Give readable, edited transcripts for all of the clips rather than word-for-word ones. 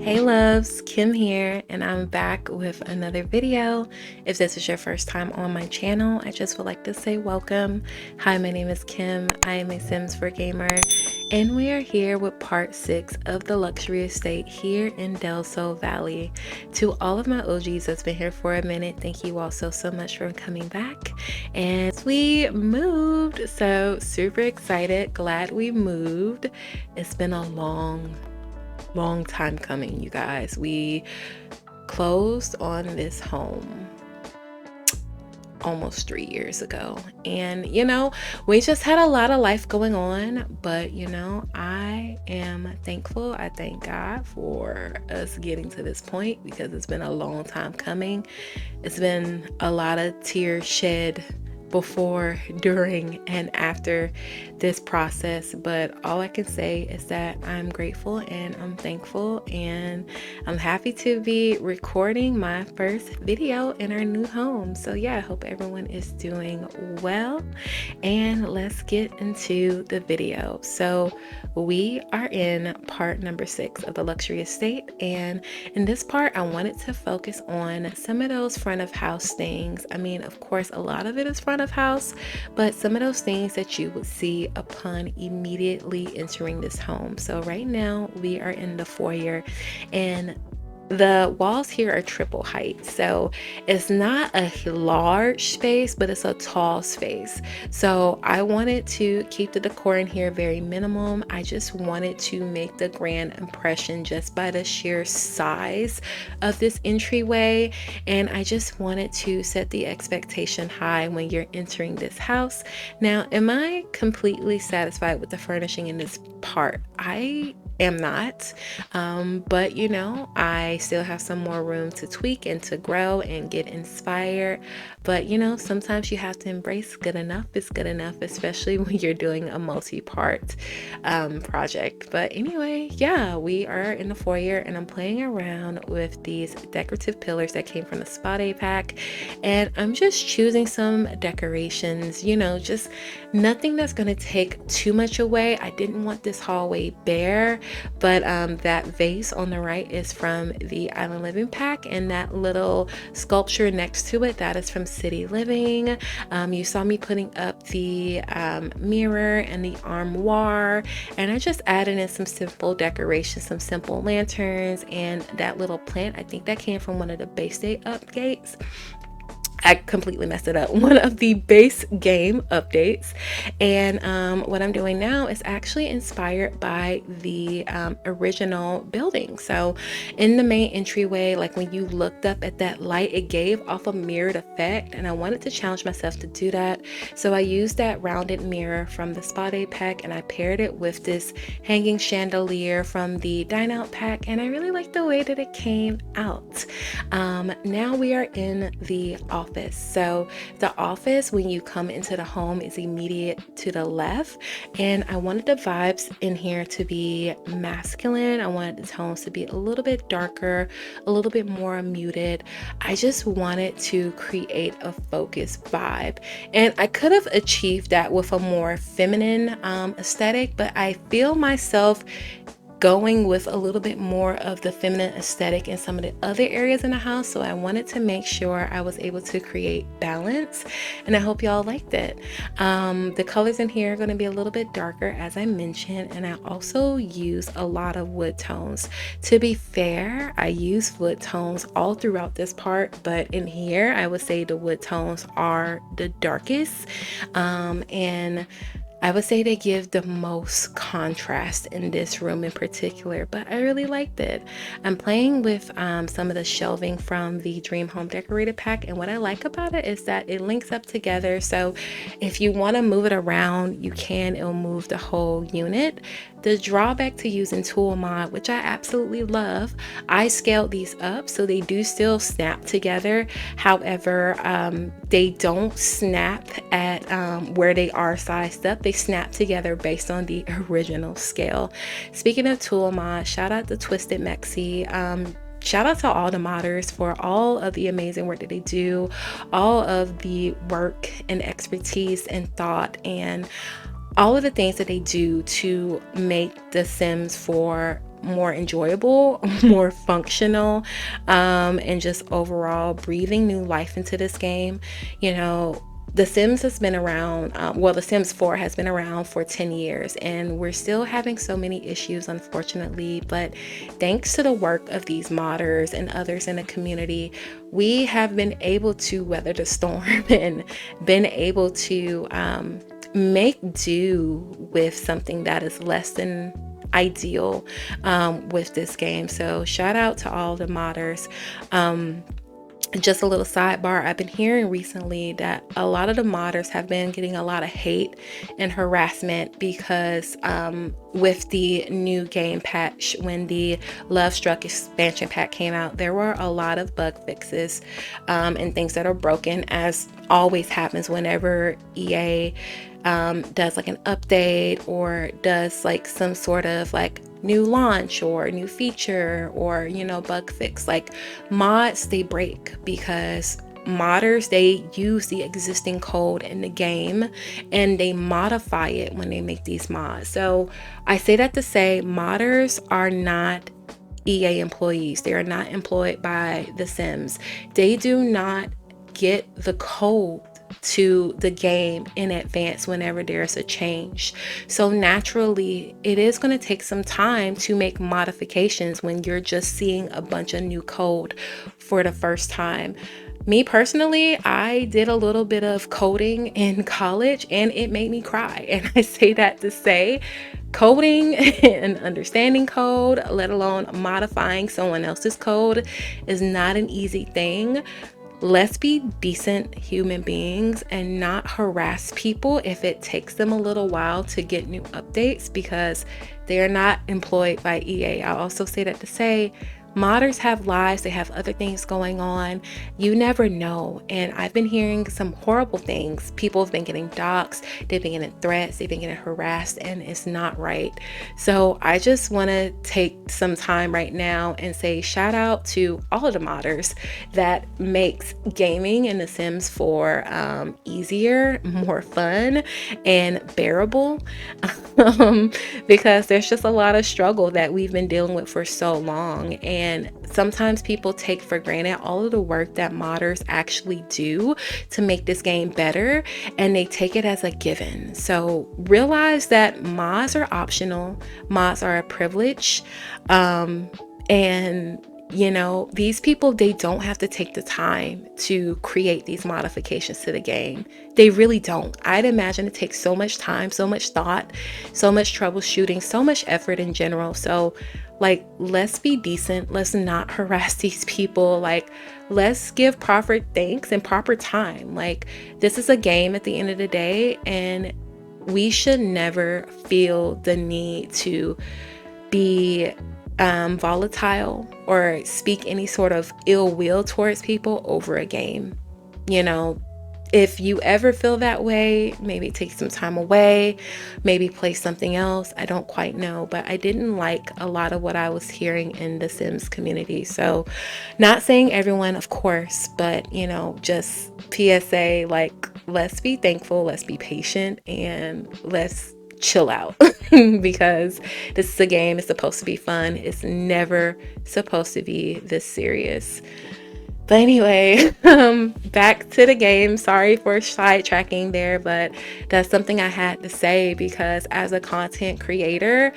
Hey loves, Kim here, and I'm back with another video. If this is your first time on my channel, I just would like to say welcome. Hi, my name is Kim. I am a Sims 4 gamer, and we are here with part 6 of the luxury estate here in Del Sol Valley. To all of my OGs that's been here for a minute, thank you all so much for coming back. And we moved, so super excited, glad we moved. It's been a long time coming, you guys. We closed on this home almost 3 years ago, and we just had a lot of life going on, but I am thankful. I thank God for us getting to this point because it's been a long time coming. It's been a lot of tears shed before, during, and after this process, but all I can say is that I'm grateful and I'm thankful, and I'm happy to be recording my first video in our new home. So yeah, I hope everyone is doing well, and let's get into the video. So we are in part number 6 of the luxury estate, and in this part I wanted to focus on some of those front of house things. I mean, of course, a lot of it is front of house, but some of those things that you would see upon immediately entering this home. So right now we are in the foyer, and the walls here are triple height, so it's not a large space, but it's a tall space. So I wanted to keep the decor in here very minimum. I just wanted to make the grand impression just by the sheer size of this entryway, and I just wanted to set the expectation high when you're entering this house. Now, am I completely satisfied with the furnishing in this part? I am not, but I still have some more room to tweak and to grow and get inspired. But sometimes you have to embrace good enough is good enough, especially when you're doing a multi-part project. But anyway, yeah, we are in the foyer, and I'm playing around with these decorative pillars that came from the Spade pack, and I'm just choosing some decorations, just nothing that's going to take too much away. I didn't want this hallway bare, but that vase on the right is from the Island Living pack, and that little sculpture next to it, that is from City Living. You saw me putting up the mirror and the armoire, and I just added in some simple decorations, some simple lanterns, and that little plant. I think that came from one of the base day updates. I completely messed it up. One of the base game updates. And what I'm doing now is actually inspired by the original building. So in the main entryway, like when you looked up at that light, it gave off a mirrored effect, and I wanted to challenge myself to do that. So I used that rounded mirror from the Spade pack, and I paired it with this hanging chandelier from the Dine Out pack, and I really like the way that it came out. Now we are in the office. So the office, when you come into the home, is immediate to the left, and I wanted the vibes in here to be masculine. I wanted the tones to be a little bit darker, a little bit more muted. I just wanted to create a focused vibe, and I could have achieved that with a more feminine aesthetic, but I feel myself going with a little bit more of the feminine aesthetic in some of the other areas in the house. So I wanted to make sure I was able to create balance, and I hope y'all liked it. The colors in here are going to be a little bit darker, as I mentioned, and I also use a lot of wood tones. To be fair, I use wood tones all throughout this part, but in here I would say the wood tones are the darkest, and I would say they give the most contrast in this room in particular, but I really liked it. I'm playing with some of the shelving from the Dream Home Decorator pack, and what I like about it is that it links up together. So if you want to move it around, you can. It'll move the whole unit. The drawback to using T.O.O.L mod, which I absolutely love, I scaled these up so they do still snap together. However, they don't snap at where they are sized up. They snap together based on the original scale. Speaking of T.O.O.L mod, shout out to Twisted MEXI. Shout out to all the modders for all of the amazing work that they do, all of the work and expertise and thought, and all of the things that they do to make The Sims 4 more enjoyable, more functional, and just overall breathing new life into this game. You know, the Sims has been around, The Sims 4 has been around for 10 years, and we're still having so many issues, unfortunately. But thanks to the work of these modders and others in the community, we have been able to weather the storm and been able to make do with something that is less than ideal with this game. So shout out to all the modders. Just a little sidebar, I've been hearing recently that a lot of the modders have been getting a lot of hate and harassment because with the new game patch, when the Love Struck expansion pack came out, there were a lot of bug fixes and things that are broken, as always happens whenever EA does like an update or does like some sort of like new launch or new feature or, you know, bug fix. Like mods, they break because modders, they use the existing code in the game and they modify it when they make these mods. So I say that to say modders are not EA employees. They are not employed by The Sims. They do not get the code to the game in advance whenever there's a change. So naturally, it is going to take some time to make modifications when you're just seeing a bunch of new code for the first time. Me personally, I did a little bit of coding in college and it made me cry. And I say that to say coding and understanding code, let alone modifying someone else's code, is not an easy thing. Let's be decent human beings and not harass people if it takes them a little while to get new updates, because they are not employed by EA. I'll also say that to say modders have lives, they have other things going on. You never know. And I've been hearing some horrible things. People have been getting doxxed, they've been getting threats, they've been getting harassed, and it's not right. So I just want to take some time right now and say shout out to all of the modders that makes gaming in The Sims 4 easier, more fun, and bearable. Because there's just a lot of struggle that we've been dealing with for so long. And sometimes people take for granted all of the work that modders actually do to make this game better, and they take it as a given. So realize that mods are optional, mods are a privilege, and you know, these people, they don't have to take the time to create these modifications to the game. They really don't. I'd imagine it takes so much time, so much thought, so much troubleshooting, so much effort in general. So like, let's be decent. Let's not harass these people. Like, let's give proper thanks and proper time. Like, this is a game at the end of the day, and we should never feel the need to be volatile or speak any sort of ill will towards people over a game. You know, if you ever feel that way, maybe take some time away, maybe play something else. I don't quite know, but I didn't like a lot of what I was hearing in the Sims community. So not saying everyone, of course, but you know, just PSA, like, let's be thankful, let's be patient, and let's chill out because this is a game. It's supposed to be fun. It's never supposed to be this serious. But anyway, back to the game. Sorry for sidetracking there, but that's something I had to say because as a content creator,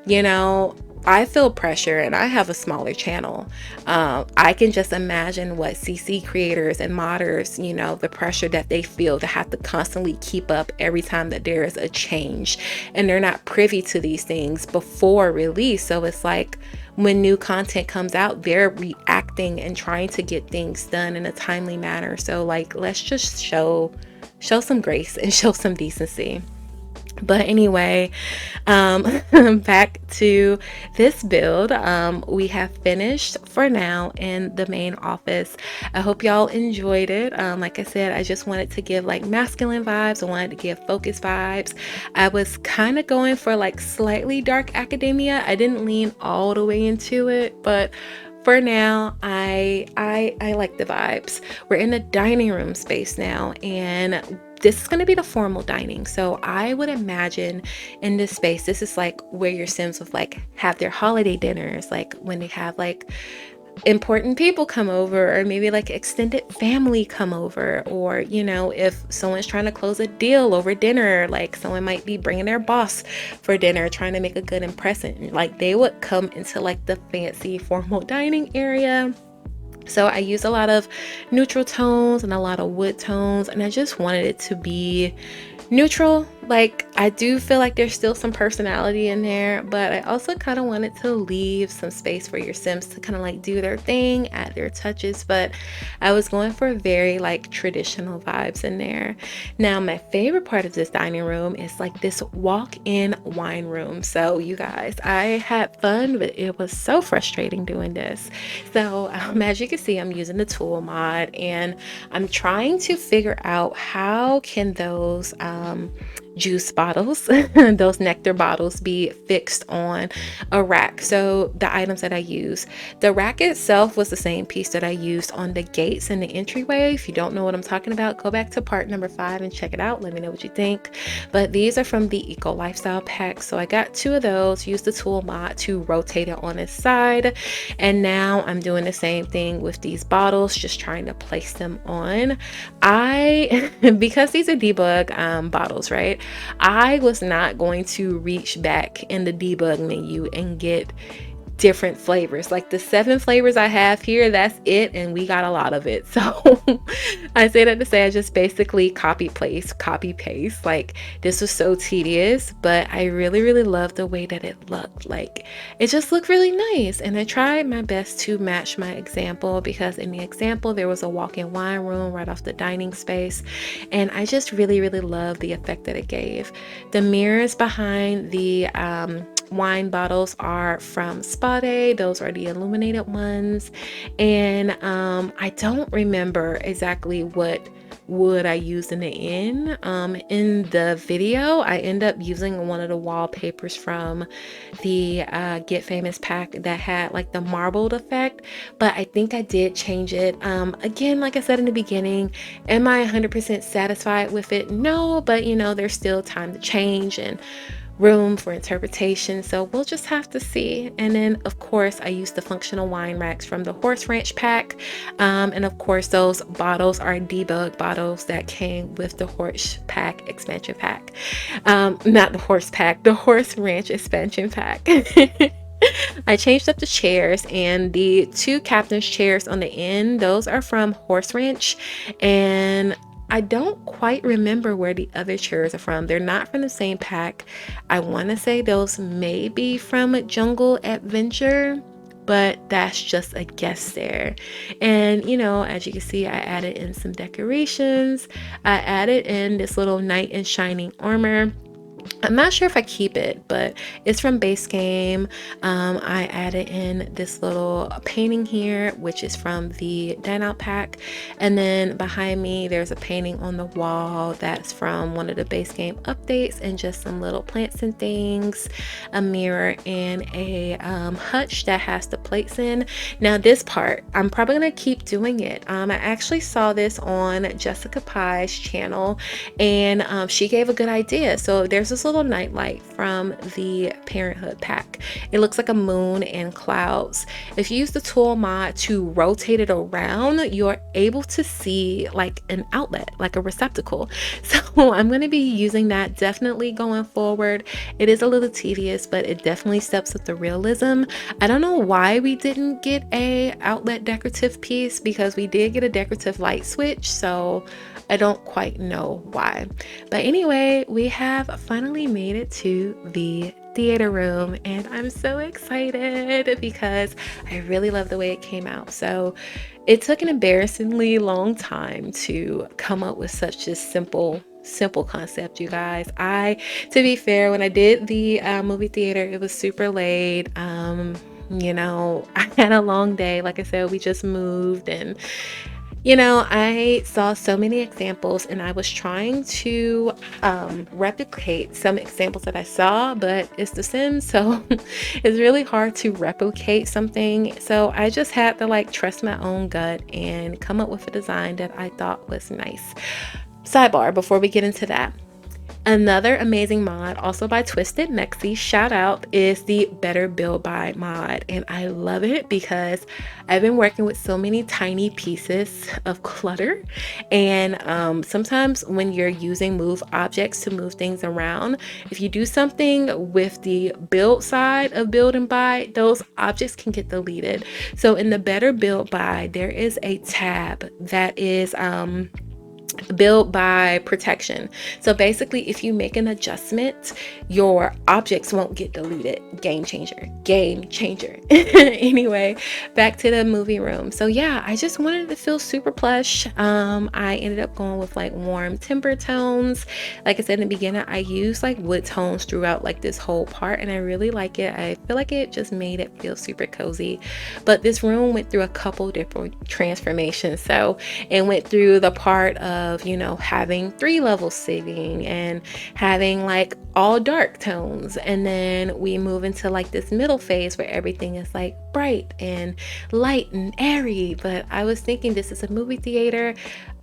you know, I feel pressure and I have a smaller channel. I can just imagine what CC creators and modders, you know, the pressure that they feel to have to constantly keep up every time that there is a change, and they're not privy to these things before release. So it's like when new content comes out, they're reacting and trying to get things done in a timely manner. So like, let's just show some grace and show some decency. But anyway, back to this build. We have finished for now in the main office. I hope y'all enjoyed it. Like I said, I just wanted to give like masculine vibes. I wanted to give focus vibes. I was kind of going for like slightly dark academia. I didn't lean all the way into it, but for now, I like the vibes. We're in the dining room space now, and this is going to be the formal dining. So I would imagine in this space, this is like where your Sims would like have their holiday dinners, like when they have like important people come over, or maybe like extended family come over, or if someone's trying to close a deal over dinner, like someone might be bringing their boss for dinner trying to make a good impression, like they would come into like the fancy formal dining area. So I use a lot of neutral tones and a lot of wood tones, and I just wanted it to be neutral. Like, I do feel like there's still some personality in there, but I also kind of wanted to leave some space for your Sims to kind of like do their thing, add their touches, but I was going for very like traditional vibes in there. Now, my favorite part of this dining room is like this walk-in wine room. So you guys, I had fun, but it was so frustrating doing this. So as you can see, I'm using the T.O.O.L mod, and I'm trying to figure out how can those juice bottles, those nectar bottles, be fixed on a rack. So the items that I use, the rack itself was the same piece that I used on the gates and the entryway. If you don't know what I'm talking about, go back to part number 5 and check it out. Let me know what you think. But these are from the Eco Lifestyle pack. So I got 2 of those, used the T.O.O.L mod to rotate it on its side. And now I'm doing the same thing with these bottles, just trying to place them on. Because these are debug bottles, right? I was not going to reach back in the debug menu and get different flavors. Like the 7 flavors I have here, that's it, and we got a lot of it. So I say that to say I just basically copy paste. Like, this was so tedious, but I really loved the way that it looked. Like, it just looked really nice, and I tried my best to match my example, because in the example there was a walk-in wine room right off the dining space, and I just really love the effect that it gave. The mirrors behind the wine bottles are from Spade. Those are the illuminated ones, and I don't remember exactly what wood I used in the end. In the video, I end up using one of the wallpapers from the Get Famous pack that had like the marbled effect, but I think I did change it. Again, like I said in the beginning, am I 100% satisfied with it? No, but there's still time to change and room for interpretation, so we'll just have to see. And then of course I used the functional wine racks from the Horse Ranch pack, and of course those bottles are debug bottles that came with the Horse pack expansion pack, not the Horse pack, the Horse Ranch expansion pack. I changed up the chairs, and the 2 captain's chairs on the end, those are from Horse Ranch, and I don't quite remember where the other chairs are from. They're not from the same pack. I want to say those may be from Jungle Adventure, but that's just a guess there. And as you can see, I added in some decorations. I added in this little knight in shining armor. I'm not sure if I keep it, but it's from base game. I added in this little painting here, which is from the Dine Out pack. And then behind me, there's a painting on the wall that's from one of the base game updates, and just some little plants and things, a mirror, and a hutch that has the plates in. Now this part, I'm probably going to keep doing it. I actually saw this on Jessica Pye's channel, and she gave a good idea. So there's this little nightlight from the Parenthood pack. It looks like a moon and clouds. If you use the T.O.O.L mod to rotate it around, you're able to see like an outlet, like a receptacle. So I'm going to be using that definitely going forward. It is a little tedious, but it definitely steps up the realism. I don't know why we didn't get a outlet decorative piece, because we did get a decorative light switch, so I don't quite know why. But anyway, we have finally made it to the theater room, and I'm so excited because I really love the way it came out. So it took an embarrassingly long time to come up with such a simple concept, you guys. To be fair, when I did the movie theater, it was super late. I had a long day. Like I said, we just moved, and I saw so many examples, and I was trying to replicate some examples that I saw, but it's The Sims, so it's really hard to replicate something. So I just had to like trust my own gut and come up with a design that I thought was nice. Sidebar before we get into that. Another amazing mod, also by Twisted MEXI, shout out, is the Better Build By mod. And I love it because I've been working with so many tiny pieces of clutter. And sometimes when you're using move objects to move things around, if you do something with the build side of Build and Buy, those objects can get deleted. So in the Better Build By, there is a tab that is build by protection. So basically, if you make an adjustment, your objects won't get deleted. Game changer. Game changer. Anyway, back to the movie room. So yeah, I just wanted to feel super plush. I ended up going with like warm timber tones. Like I said in the beginning, I used like wood tones throughout like this whole part, and I really like it. I feel like it just made it feel super cozy. But this room went through a couple different transformations. So it went through the part of, you know, having 3-level sitting and having like all dark tones, and then we move into like this middle phase where everything is like bright and light and airy. But I was thinking, this is a movie theater.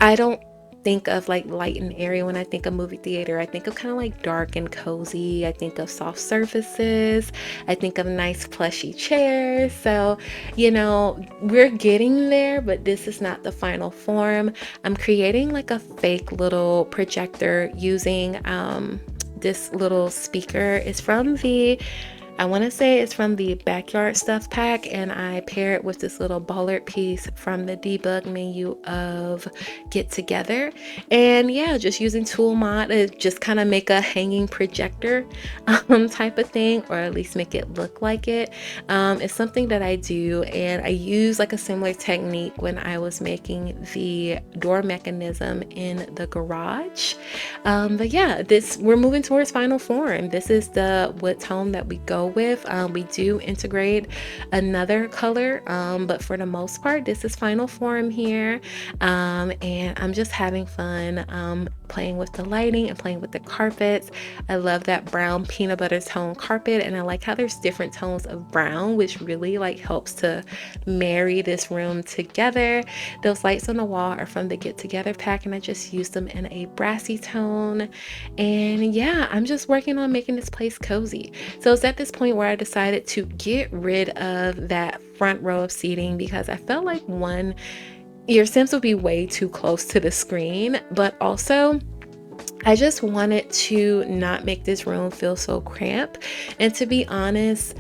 I don't think of like light and airy when I think of movie theater. I think of kind of like dark and cozy. I think of soft surfaces. I think of nice plushy chairs. So, you know, we're getting there, but this is not the final form. I'm creating like a fake little projector using this little speaker. It's from the, I want to say it's from the Backyard Stuff pack, and I pair it with this little bollard piece from the debug menu of Get Together. And yeah, just using tool mod to just kind of make a hanging projector type of thing, or at least make it look like it. It's something that I do, and I use like a similar technique when I was making the door mechanism in the garage. But yeah, we're moving towards final form. This is the wood tone that we go with. We do integrate another color, but for the most part, this is final form here. And I'm just having fun playing with the lighting and playing with the carpets. I love that brown peanut butter tone carpet, and I like how there's different tones of brown, which really like helps to marry this room together. Those lights on the wall are from the Get Together pack, and I just used them in a brassy tone. And yeah, I'm just working on making this place cozy. So it's at this point where I decided to get rid of that front row of seating because I felt like, one, your Sims would be way too close to the screen, but also I just wanted to not make this room feel so cramped. And to be honest,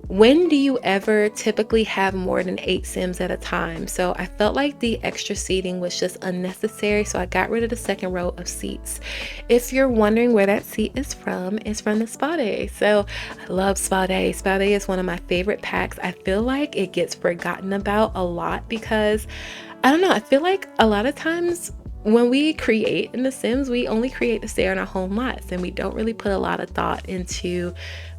when do you ever typically have more than 8 Sims at a time? So I felt like the extra seating was just unnecessary, so I got rid of the second row of seats. If you're wondering where that seat is from, it's from the Spa Day. So I love Spa Day. Spa Day is one of my favorite packs. I feel like it gets forgotten about a lot because, I don't know, I feel like a lot of times when we create in The Sims, we only create to stay on our home lots, and we don't really put a lot of thought into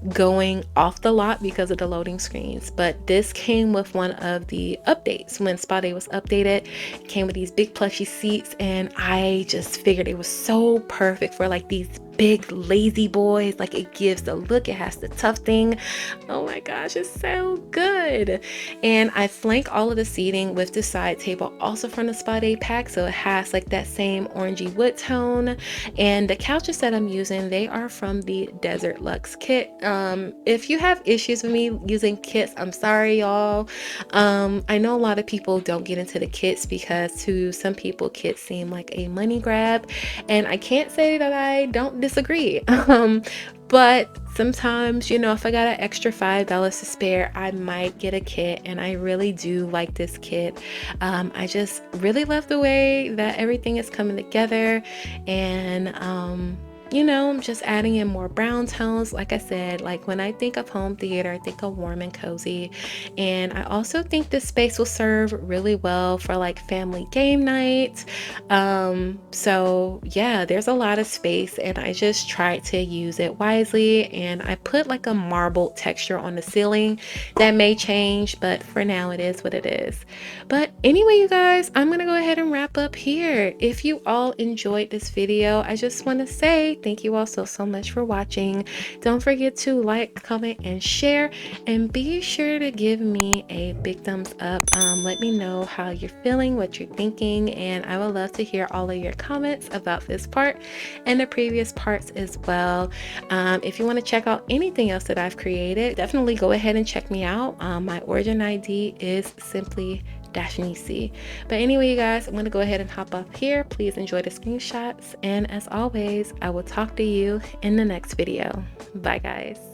going off the lot because of the loading screens. But this came with one of the updates. When Spa Day was updated, it came with these big plushy seats, and I just figured it was so perfect for like these big lazy boys. Like, it gives the look, it has the tough thing. Oh my gosh, it's so good. And I flank all of the seating with the side table, also from the Spa Day pack, so it has like that same orangey wood tone. And the couches that I'm using, they are from the Desert Luxe kit. If you have issues with me using kits, I'm sorry, y'all. I know a lot of people don't get into the kits because to some people kits seem like a money grab, and I can't say that I don't disagree. But sometimes, you know, if I got an extra $5 to spare, I might get a kit, and I really do like this kit. I just really love the way that everything is coming together, and you know, I'm just adding in more brown tones. Like I said, like when I think of home theater, I think of warm and cozy. And I also think this space will serve really well for like family game night. So yeah, there's a lot of space, and I just tried to use it wisely. And I put like a marble texture on the ceiling. That may change, but for now it is what it is. But anyway, you guys, I'm gonna go ahead and wrap up here. If you all enjoyed this video, I just want to say Thank you all so much for watching. Don't forget to like, comment, and share, and be sure to give me a big thumbs up. Let me know how you're feeling, what you're thinking, and I would love to hear all of your comments about this part and the previous parts as well. If you want to check out anything else that I've created, definitely go ahead and check me out. My origin ID is simply Nisey. But anyway, you guys, I'm going to go ahead and hop off here. Please enjoy the screenshots, and as always, I will talk to you in the next video. Bye guys.